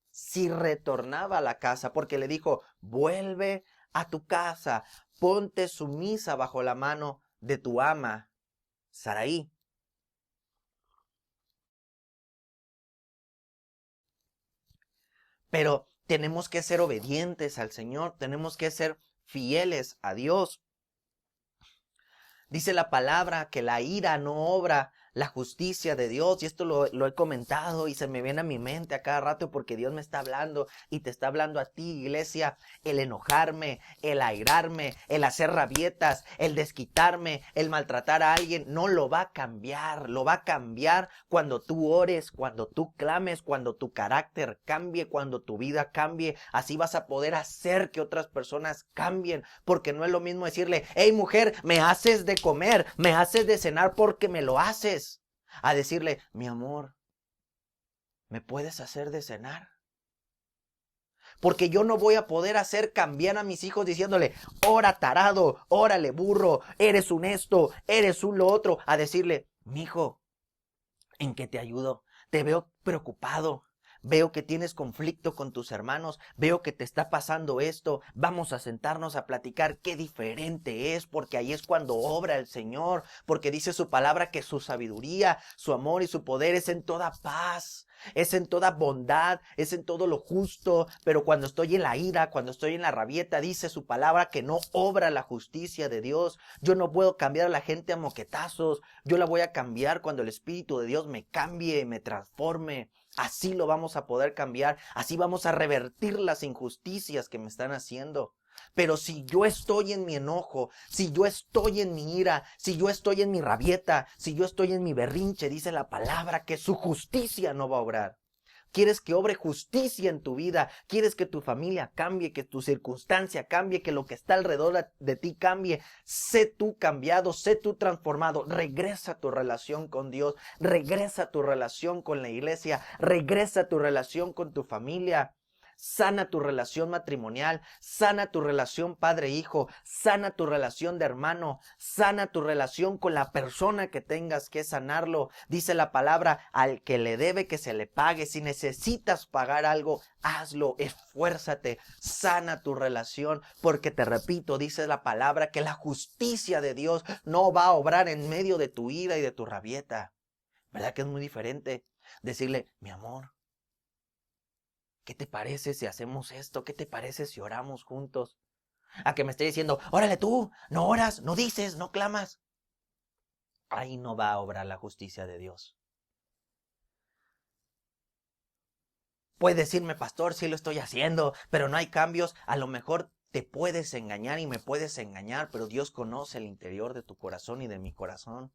Si retornaba a la casa, porque le dijo, vuelve a tu casa, ponte sumisa bajo la mano de tu ama, Saraí. Pero tenemos que ser obedientes al Señor, tenemos que ser fieles a Dios. Dice la palabra que la ira no obra la justicia de Dios, y esto lo he comentado y se me viene a mi mente a cada rato porque Dios me está hablando y te está hablando a ti, iglesia. El enojarme, el airarme, el hacer rabietas, el desquitarme, el maltratar a alguien, no lo va a cambiar. Lo va a cambiar cuando tú ores, cuando tú clames, cuando tu carácter cambie, cuando tu vida cambie. Así vas a poder hacer que otras personas cambien, porque no es lo mismo decirle, hey mujer, me haces de comer, me haces de cenar porque me lo haces, a decirle, mi amor, ¿me puedes hacer de cenar? Porque yo no voy a poder hacer cambiar a mis hijos diciéndole, ora tarado, órale burro, eres un esto, eres un lo otro, a decirle, mijo, ¿en qué te ayudo? Te veo preocupado, veo que tienes conflicto con tus hermanos, veo que te está pasando esto, vamos a sentarnos a platicar qué diferente es, porque ahí es cuando obra el Señor, porque dice su palabra que su sabiduría, su amor y su poder es en toda paz. Es en toda bondad, es en todo lo justo, pero cuando estoy en la ira, cuando estoy en la rabieta, dice su palabra que no obra la justicia de Dios. Yo no puedo cambiar a la gente a moquetazos, yo la voy a cambiar cuando el Espíritu de Dios me cambie, me transforme. Así lo vamos a poder cambiar, así vamos a revertir las injusticias que me están haciendo. Pero si yo estoy en mi enojo, si yo estoy en mi ira, si yo estoy en mi rabieta, si yo estoy en mi berrinche, dice la palabra que su justicia no va a obrar. ¿Quieres que obre justicia en tu vida? ¿Quieres que tu familia cambie, que tu circunstancia cambie, que lo que está alrededor de ti cambie? Sé tú cambiado, sé tú transformado. Regresa a tu relación con Dios, regresa a tu relación con la iglesia, regresa a tu relación con tu familia. Sana tu relación matrimonial, sana tu relación padre-hijo, sana tu relación de hermano, sana tu relación con la persona que tengas que sanarlo. Dice la palabra, al que le debe que se le pague. Si necesitas pagar algo, hazlo, esfuérzate, sana tu relación, porque te repito, dice la palabra que la justicia de Dios no va a obrar en medio de tu ira y de tu rabieta. ¿Verdad que es muy diferente decirle, mi amor, ¿qué te parece si hacemos esto? ¿Qué te parece si oramos juntos? A que me esté diciendo, órale tú, no oras, no dices, no clamas. Ahí no va a obrar la justicia de Dios. Puedes decirme, pastor, sí lo estoy haciendo, pero no hay cambios. A lo mejor te puedes engañar y me puedes engañar, pero Dios conoce el interior de tu corazón y de mi corazón.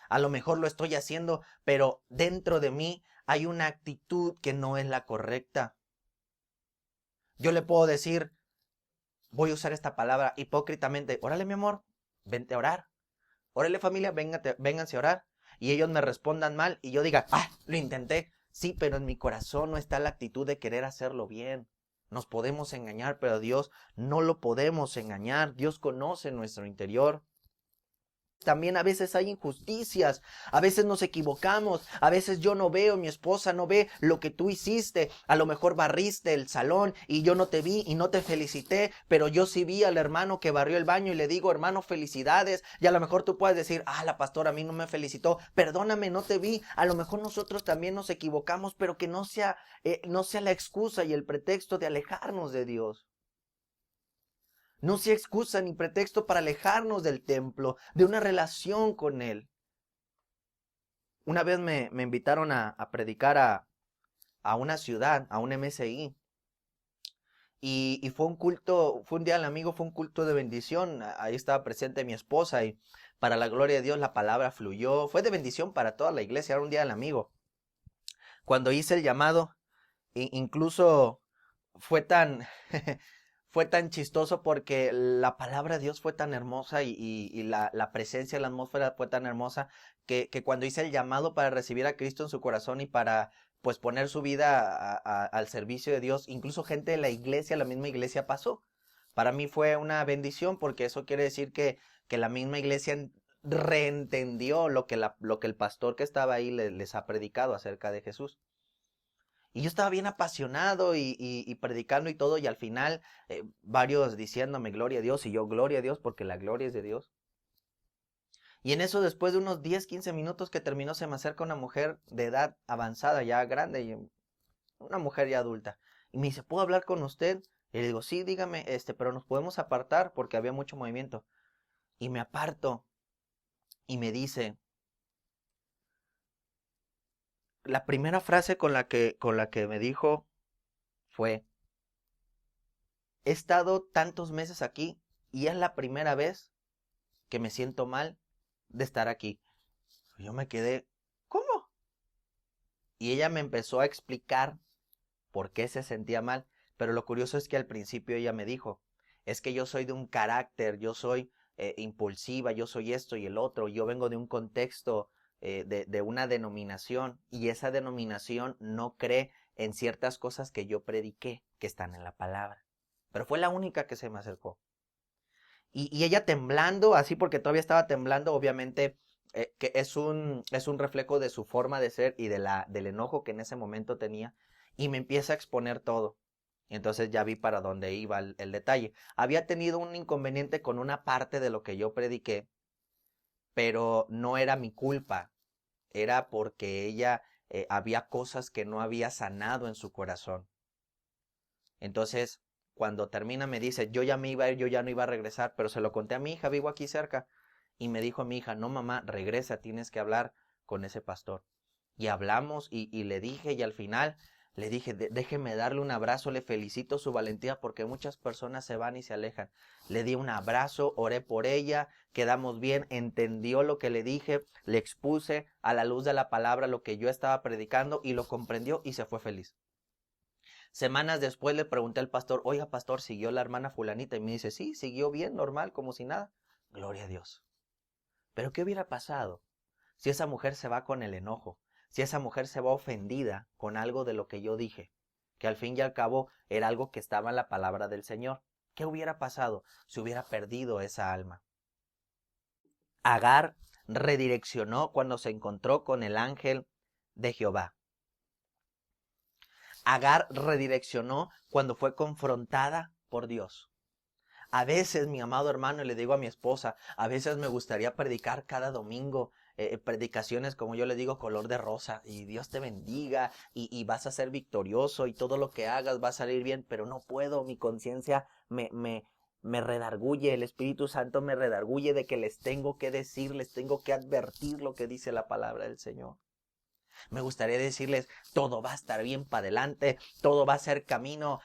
A lo mejor lo estoy haciendo, pero dentro de mí hay una actitud que no es la correcta. Yo le puedo decir, voy a usar esta palabra hipócritamente, órale mi amor, vente a orar. Órale familia, vénganse a orar. Y ellos me respondan mal y yo diga, lo intenté. Sí, pero en mi corazón no está la actitud de querer hacerlo bien. Nos podemos engañar, pero a Dios no lo podemos engañar. Dios conoce nuestro interior. También a veces hay injusticias, a veces nos equivocamos, a veces yo no veo, mi esposa no ve lo que tú hiciste, a lo mejor barriste el salón y yo no te vi y no te felicité, pero yo sí vi al hermano que barrió el baño y le digo, hermano, felicidades, y a lo mejor tú puedes decir, la pastora a mí no me felicitó, perdóname, no te vi, a lo mejor nosotros también nos equivocamos, pero que no sea la excusa y el pretexto de alejarnos de Dios. No sea excusa ni pretexto para alejarnos del templo, de una relación con Él. Una vez me invitaron a predicar a una ciudad, a un MSI. Y fue un culto, fue un día del amigo, fue un culto de bendición. Ahí estaba presente mi esposa y para la gloria de Dios la palabra fluyó. Fue de bendición para toda la iglesia, era un día del amigo. Cuando hice el llamado, incluso fue tan... fue tan chistoso porque la palabra de Dios fue tan hermosa y la presencia de la atmósfera fue tan hermosa que cuando hice el llamado para recibir a Cristo en su corazón y para pues poner su vida al servicio de Dios, incluso gente de la iglesia, la misma iglesia pasó. Para mí fue una bendición porque eso quiere decir que la misma iglesia reentendió lo que el pastor que estaba ahí les ha predicado acerca de Jesús. Y yo estaba bien apasionado y predicando y todo, y al final varios diciéndome gloria a Dios, y yo gloria a Dios porque la gloria es de Dios. Y en eso, después de unos 10, 15 minutos que terminó, se me acerca una mujer de edad avanzada, ya grande, y una mujer ya adulta. Y me dice, ¿puedo hablar con usted? Y le digo, sí, dígame, pero nos podemos apartar porque había mucho movimiento. Y me aparto y me dice, la primera frase con la que me dijo fue, he estado tantos meses aquí y es la primera vez que me siento mal de estar aquí. Yo me quedé, ¿cómo? Y ella me empezó a explicar por qué se sentía mal, pero lo curioso es que al principio ella me dijo, es que yo soy de un carácter, yo soy impulsiva, yo soy esto y el otro, yo vengo de un contexto de una denominación y esa denominación no cree en ciertas cosas que yo prediqué que están en la palabra. Pero fue la única que se me acercó. Y ella temblando, así porque todavía estaba temblando, obviamente que es un reflejo de su forma de ser y del enojo que en ese momento tenía, y me empieza a exponer todo. Entonces ya vi para dónde iba el detalle. Había tenido un inconveniente con una parte de lo que yo prediqué, pero no era mi culpa, era porque ella había cosas que no había sanado en su corazón. Entonces, cuando termina me dice, yo ya me iba a ir, yo ya no iba a regresar, pero se lo conté a mi hija, vivo aquí cerca, y me dijo a mi hija, no mamá, regresa, tienes que hablar con ese pastor. Y hablamos y le dije, y al final le dije, déjeme darle un abrazo, le felicito su valentía porque muchas personas se van y se alejan. Le di un abrazo, oré por ella, quedamos bien, entendió lo que le dije, le expuse a la luz de la palabra lo que yo estaba predicando y lo comprendió y se fue feliz. Semanas después le pregunté al pastor, oiga pastor, ¿siguió la hermana fulanita? Y me dice, sí, siguió bien, normal, como si nada. Gloria a Dios. Pero ¿qué hubiera pasado si esa mujer se va con el enojo? Si esa mujer se va ofendida con algo de lo que yo dije, que al fin y al cabo era algo que estaba en la palabra del Señor. ¿Qué hubiera pasado si hubiera perdido esa alma? Agar redireccionó cuando se encontró con el ángel de Jehová. Agar redireccionó cuando fue confrontada por Dios. A veces, mi amado hermano, y le digo a mi esposa, a veces me gustaría predicar cada domingo, predicaciones como yo le digo, color de rosa, y Dios te bendiga, y vas a ser victorioso, y todo lo que hagas va a salir bien, pero no puedo, mi conciencia me redarguye, el Espíritu Santo me redarguye de que les tengo que decir, les tengo que advertir lo que dice la palabra del Señor. Me gustaría decirles, todo va a estar bien para adelante, todo va a ser camino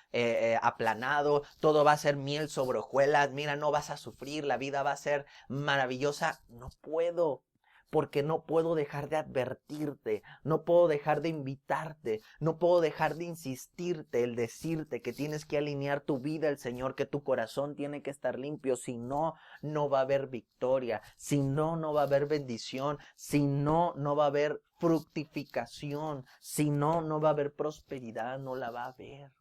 aplanado, todo va a ser miel sobre hojuelas, mira, no vas a sufrir, la vida va a ser maravillosa. No puedo, porque no puedo dejar de advertirte, no puedo dejar de invitarte, no puedo dejar de insistirte, el decirte que tienes que alinear tu vida al Señor, que tu corazón tiene que estar limpio, si no, no va a haber victoria, si no, no va a haber bendición, si no, no va a haber fructificación, si no, no va a haber prosperidad, no la va a haber.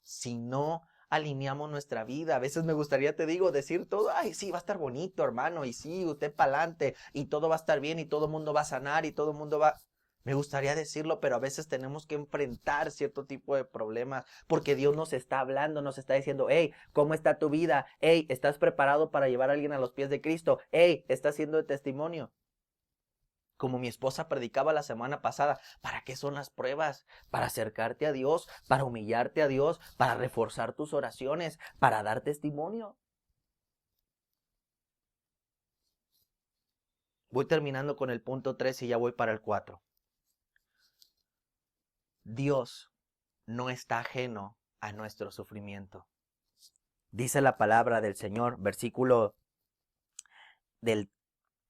Si no alineamos nuestra vida, a veces me gustaría, te digo, decir todo, ay, sí, va a estar bonito, hermano, y sí, usted pa'lante, y todo va a estar bien, y todo el mundo va a sanar, y todo el mundo va... Me gustaría decirlo, pero a veces tenemos que enfrentar cierto tipo de problemas, porque Dios nos está hablando, nos está diciendo, hey, ¿cómo está tu vida? Hey, ¿estás preparado para llevar a alguien a los pies de Cristo? Hey, ¿estás siendo de testimonio? Como mi esposa predicaba la semana pasada, ¿para qué son las pruebas? Para acercarte a Dios, para humillarte a Dios, para reforzar tus oraciones, para dar testimonio. Voy terminando con el punto 3 y ya voy para el 4. Dios no está ajeno a nuestro sufrimiento. Dice la palabra del Señor, versículo del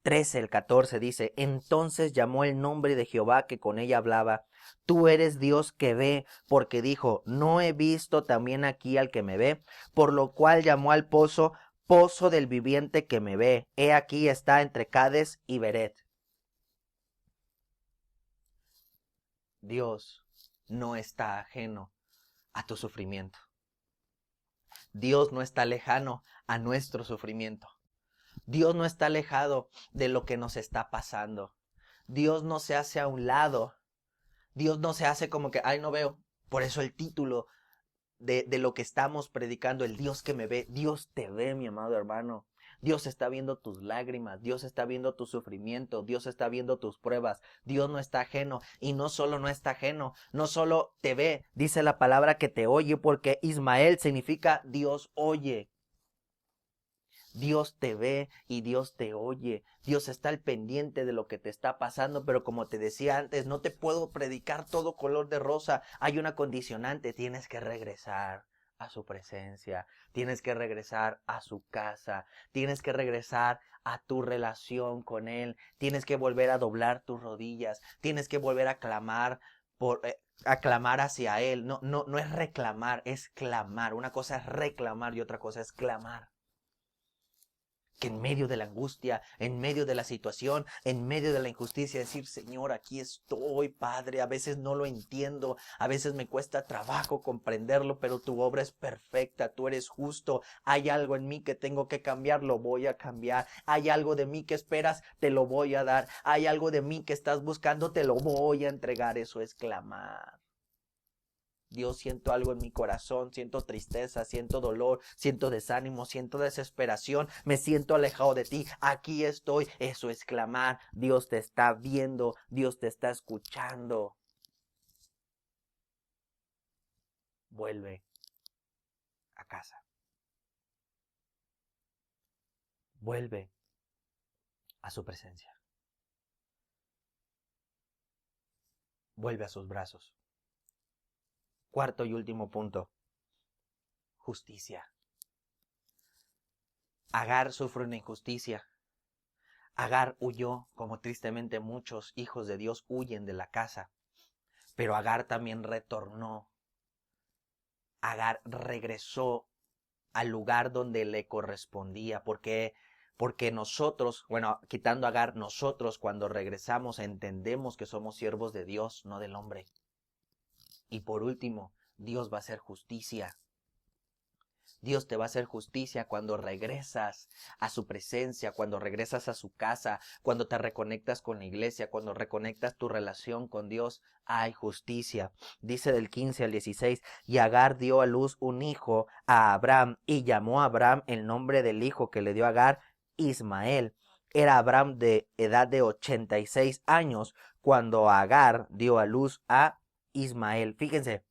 13, el 14 dice, entonces llamó el nombre de Jehová que con ella hablaba, tú eres Dios que ve, porque dijo, no he visto también aquí al que me ve, por lo cual llamó al pozo, pozo del viviente que me ve, he aquí está entre Cades y Beret. Dios no está ajeno a tu sufrimiento. Dios no está lejano a nuestro sufrimiento. Dios no está alejado de lo que nos está pasando. Dios no se hace a un lado. Dios no se hace como que, ay, no veo. Por eso el título de lo que estamos predicando, el Dios que me ve. Dios te ve, mi amado hermano. Dios está viendo tus lágrimas, Dios está viendo tu sufrimiento, Dios está viendo tus pruebas. Dios no está ajeno, y no solo no está ajeno, no solo te ve, dice la palabra que te oye, porque Ismael significa Dios oye. Dios te ve y Dios te oye. Dios está al pendiente de lo que te está pasando, pero como te decía antes, no te puedo predicar todo color de rosa. Hay una condicionante, tienes que regresar a su presencia, tienes que regresar a su casa, tienes que regresar a tu relación con Él, tienes que volver a doblar tus rodillas, tienes que volver a clamar a clamar hacia Él. No es reclamar, es clamar. Una cosa es reclamar y otra cosa es clamar. que en medio de la angustia, en medio de la situación, en medio de la injusticia, decir, Señor, aquí estoy, Padre, a veces no lo entiendo, a veces me cuesta trabajo comprenderlo, pero tu obra es perfecta, tú eres justo, hay algo en mí que tengo que cambiar, lo voy a cambiar, hay algo de mí que esperas, te lo voy a dar, hay algo de mí que estás buscando, te lo voy a entregar, eso es clamar. Dios, siento algo en mi corazón, siento tristeza, siento dolor, siento desánimo, siento desesperación, me siento alejado de ti, aquí estoy, eso es clamar, Dios te está viendo, Dios te está escuchando. Vuelve a casa. Vuelve a su presencia. Vuelve a sus brazos. Cuarto y último punto. Justicia. Agar sufre una injusticia. Agar huyó, como tristemente muchos hijos de Dios huyen de la casa. Pero Agar también retornó. Agar regresó al lugar donde le correspondía. Porque nosotros, bueno, quitando a Agar, nosotros cuando regresamos entendemos que somos siervos de Dios, no del hombre. Y por último, Dios va a hacer justicia. Dios te va a hacer justicia cuando regresas a su presencia, cuando regresas a su casa, cuando te reconectas con la iglesia, cuando reconectas tu relación con Dios, hay justicia. Dice del 15 al 16, y Agar dio a luz un hijo a Abraham y llamó a Abraham el nombre del hijo que le dio a Agar, Ismael. Era Abraham de edad de 86 años cuando Agar dio a luz a Ismael. Fíjense,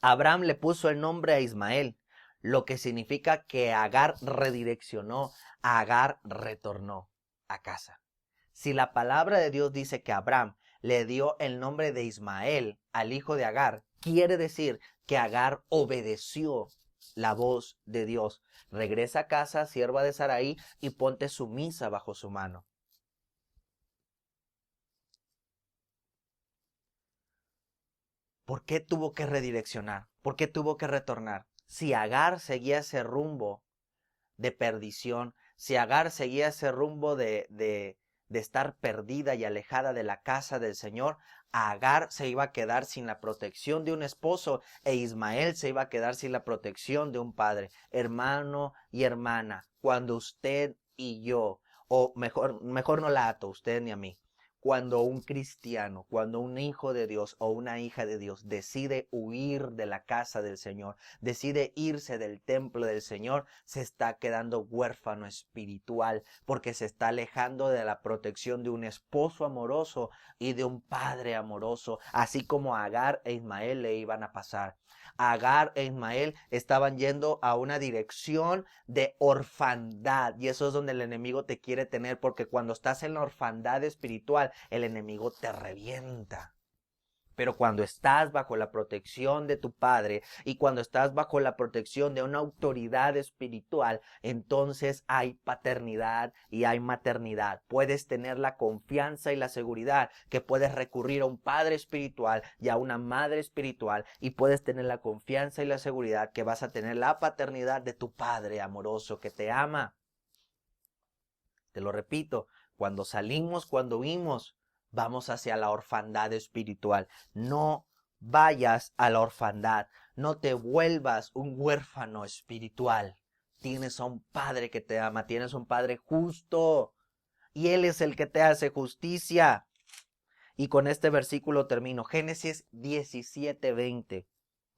Abraham le puso el nombre a Ismael, lo que significa que Agar redireccionó, Agar retornó a casa. Si la palabra de Dios dice que Abraham le dio el nombre de Ismael al hijo de Agar, quiere decir que Agar obedeció la voz de Dios. Regresa a casa, sierva de Sarai, y ponte sumisa bajo su mano. ¿Por qué tuvo que redireccionar? ¿Por qué tuvo que retornar? Si Agar seguía ese rumbo de perdición, si Agar seguía ese rumbo de estar perdida y alejada de la casa del Señor, Agar se iba a quedar sin la protección de un esposo e Ismael se iba a quedar sin la protección de un padre. Hermano y hermana, cuando usted y yo, o mejor no la ato, usted ni a mí, cuando un cristiano, cuando un hijo de Dios o una hija de Dios decide huir de la casa del Señor, decide irse del templo del Señor, se está quedando huérfano espiritual porque se está alejando de la protección de un esposo amoroso y de un padre amoroso, así como Agar e Ismael le iban a pasar. Agar e Ismael estaban yendo a una dirección de orfandad y eso es donde el enemigo te quiere tener, porque cuando estás en la orfandad espiritual el enemigo te revienta. Pero cuando estás bajo la protección de tu Padre y cuando estás bajo la protección de una autoridad espiritual, entonces hay paternidad y hay maternidad. Puedes tener la confianza y la seguridad que puedes recurrir a un padre espiritual y a una madre espiritual, y puedes tener la confianza y la seguridad que vas a tener la paternidad de tu Padre amoroso que te ama. Te lo repito, cuando salimos, cuando huimos, vamos hacia la orfandad espiritual. No vayas a la orfandad. No te vuelvas un huérfano espiritual. Tienes a un Padre que te ama. Tienes un Padre justo. Y Él es el que te hace justicia. Y con este versículo termino. Génesis 17:20.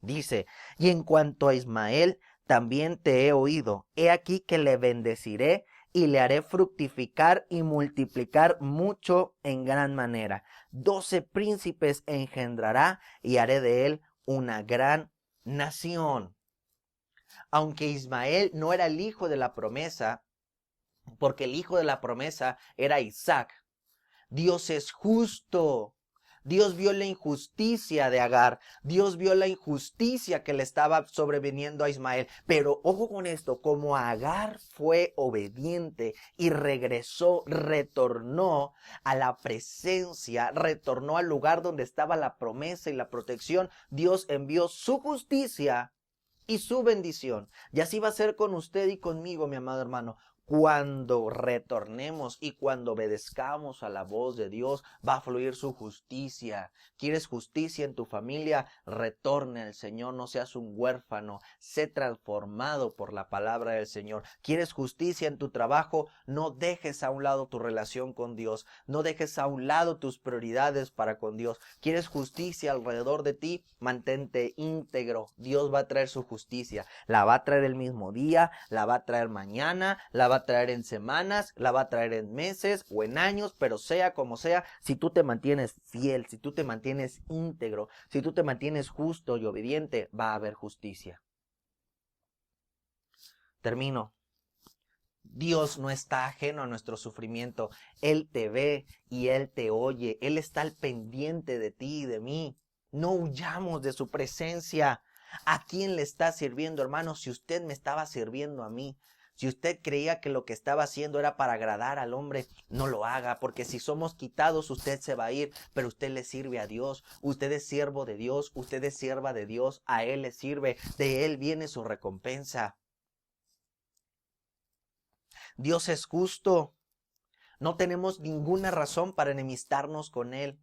Dice, y en cuanto a Ismael, también te he oído. He aquí que le bendeciré y le haré fructificar y multiplicar mucho en gran manera. 12 príncipes engendrará y haré de él una gran nación. Aunque Ismael no era el hijo de la promesa, porque el hijo de la promesa era Isaac, Dios es justo. Dios vio la injusticia de Agar. Dios vio la injusticia que le estaba sobreviniendo a Ismael. Pero ojo con esto, como Agar fue obediente y regresó, retornó a la presencia, retornó al lugar donde estaba la promesa y la protección, Dios envió su justicia y su bendición. Y así va a ser con usted y conmigo, mi amado hermano. Cuando retornemos y cuando obedezcamos a la voz de Dios, va a fluir su justicia. ¿Quieres justicia en tu familia? Retorne al Señor, no seas un huérfano. Sé transformado por la palabra del Señor. ¿Quieres justicia en tu trabajo? No dejes a un lado tu relación con Dios. No dejes a un lado tus prioridades para con Dios. ¿Quieres justicia alrededor de ti? Mantente íntegro. Dios va a traer su justicia. La va a traer el mismo día, la va a traer mañana, la va a traer en semanas, la va a traer en meses o en años, pero sea como sea, si tú te mantienes fiel, si tú te mantienes íntegro, si tú te mantienes justo y obediente, va a haber justicia. Termino. Dios no está ajeno a nuestro sufrimiento. Él te ve y Él te oye. Él está al pendiente de ti y de mí. No huyamos de su presencia. ¿A quién le está sirviendo, hermano? Si usted me estaba sirviendo a mí, si usted creía que lo que estaba haciendo era para agradar al hombre, no lo haga, porque si somos quitados, usted se va a ir, pero usted le sirve a Dios. Usted es siervo de Dios, usted es sierva de Dios, a Él le sirve, de Él viene su recompensa. Dios es justo. No tenemos ninguna razón para enemistarnos con Él.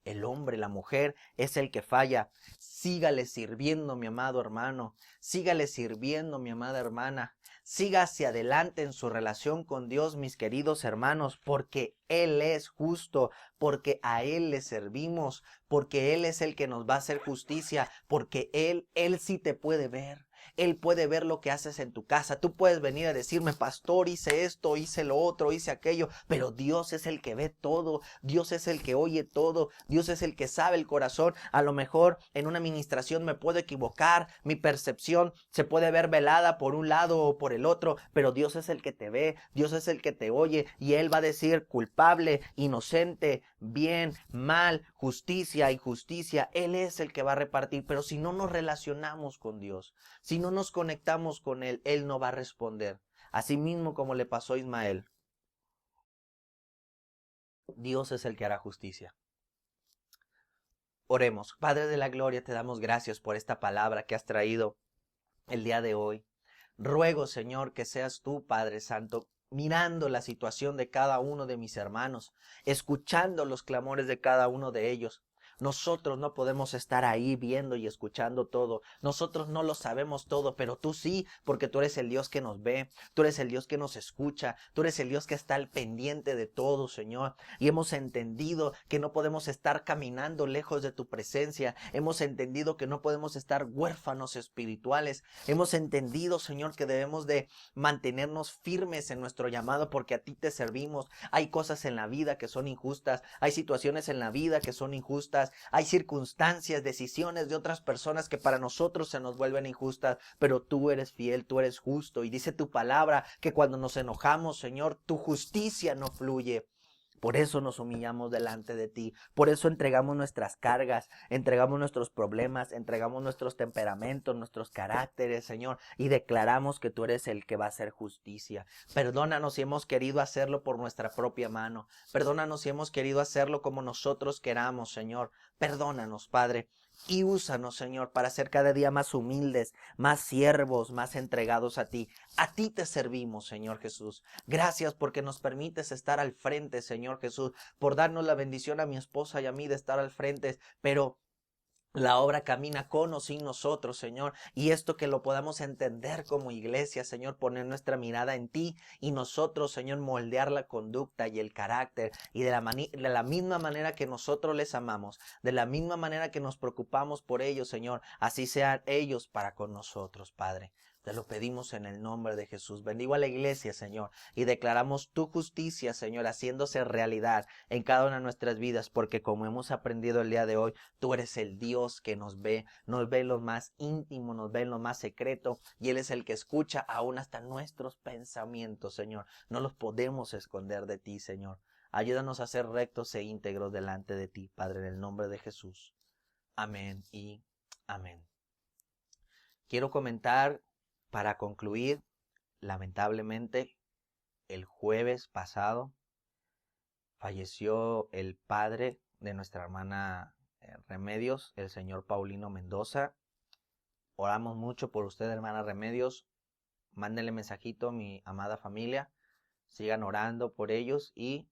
El hombre, la mujer, es el que falla. Sígale sirviendo, mi amado hermano. Sígale sirviendo, mi amada hermana. Siga hacia adelante en su relación con Dios, mis queridos hermanos, porque Él es justo, porque a Él le servimos, porque Él es el que nos va a hacer justicia, porque Él sí te puede ver. Él puede ver lo que haces en tu casa. Tú puedes venir a decirme, pastor, hice esto, hice lo otro, hice aquello, pero Dios es el que ve todo. Dios es el que oye todo. Dios es el que sabe el corazón. A lo mejor en una administración me puedo equivocar. Mi percepción se puede ver velada por un lado o por el otro, pero Dios es el que te ve. Dios es el que te oye y Él va a decir culpable, inocente, bien, mal, justicia, injusticia. Él es el que va a repartir. Pero si no nos relacionamos con Dios, si no nos conectamos con Él, Él no va a responder. Así mismo como le pasó a Ismael. Dios es el que hará justicia. Oremos. Padre de la gloria, te damos gracias por esta palabra que has traído el día de hoy. Ruego, Señor, que seas tú, Padre Santo, mirando la situación de cada uno de mis hermanos, escuchando los clamores de cada uno de ellos. Nosotros no podemos estar ahí viendo y escuchando todo. Nosotros no lo sabemos todo, pero tú sí, porque tú eres el Dios que nos ve, tú eres el Dios que nos escucha, tú eres el Dios que está al pendiente de todo, Señor. Y hemos entendido que no podemos estar caminando lejos de tu presencia. Hemos entendido que no podemos estar huérfanos espirituales. Hemos entendido, Señor, que debemos de mantenernos firmes en nuestro llamado porque a ti te servimos. Hay cosas en la vida que son injustas, hay situaciones en la vida que son injustas, hay circunstancias, decisiones de otras personas que para nosotros se nos vuelven injustas, pero tú eres fiel, tú eres justo y dice tu palabra que cuando nos enojamos, Señor, tu justicia no fluye. Por eso nos humillamos delante de ti, por eso entregamos nuestras cargas, entregamos nuestros problemas, entregamos nuestros temperamentos, nuestros caracteres, Señor, y declaramos que tú eres el que va a hacer justicia. Perdónanos si hemos querido hacerlo por nuestra propia mano, perdónanos si hemos querido hacerlo como nosotros queramos, Señor. Perdónanos, Padre. Y úsanos, Señor, para ser cada día más humildes, más siervos, más entregados a ti. A ti te servimos, Señor Jesús. Gracias porque nos permites estar al frente, Señor Jesús, por darnos la bendición a mi esposa y a mí de estar al frente, pero la obra camina con o sin nosotros, Señor, y esto que lo podamos entender como iglesia, Señor, poner nuestra mirada en ti y nosotros, Señor, moldear la conducta y el carácter y de la misma manera que nosotros les amamos, de la misma manera que nos preocupamos por ellos, Señor, así sean ellos para con nosotros, Padre. Te lo pedimos en el nombre de Jesús. Bendigo a la iglesia, Señor, y declaramos tu justicia, Señor, haciéndose realidad en cada una de nuestras vidas, porque como hemos aprendido el día de hoy, tú eres el Dios que nos ve en lo más íntimo, nos ve en lo más secreto, y Él es el que escucha aún hasta nuestros pensamientos, Señor. No los podemos esconder de ti, Señor. Ayúdanos a ser rectos e íntegros delante de ti, Padre, en el nombre de Jesús. Amén y amén. Quiero comentar, para concluir, lamentablemente, el jueves pasado falleció el padre de nuestra hermana Remedios, el señor Paulino Mendoza. Oramos mucho por usted, hermana Remedios. Mándenle mensajito a mi amada familia. sigan orando por ellos y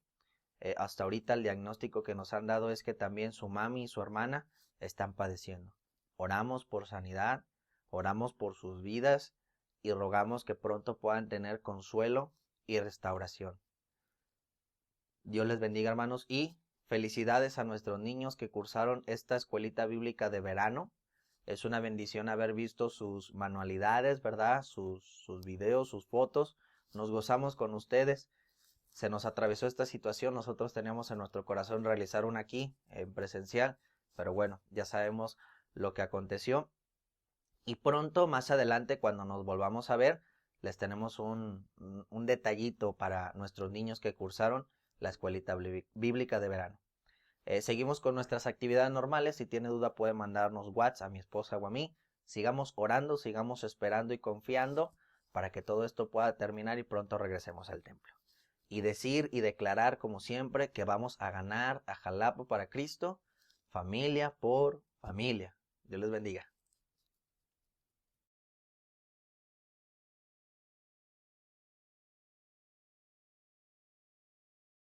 hasta ahorita el diagnóstico que nos han dado es que también su mami y su hermana están padeciendo. Oramos por sanidad, oramos por sus vidas y rogamos que pronto puedan tener consuelo y restauración. Dios les bendiga, hermanos, y felicidades a nuestros niños que cursaron esta escuelita bíblica de verano. Es una bendición haber visto sus manualidades, ¿verdad? Sus videos, sus fotos. Nos gozamos con ustedes. Se nos atravesó esta situación, nosotros teníamos en nuestro corazón realizar una aquí, en presencial, pero bueno, ya sabemos lo que aconteció. Y pronto, más adelante, cuando nos volvamos a ver, les tenemos un detallito para nuestros niños que cursaron la escuelita bíblica de verano. Seguimos con nuestras actividades normales. Si tiene duda puede mandarnos WhatsApp a mi esposa o a mí. Sigamos orando, sigamos esperando y confiando para que todo esto pueda terminar y pronto regresemos al templo. Y decir y declarar como siempre que vamos a ganar a Jalapa para Cristo, familia por familia. Dios les bendiga.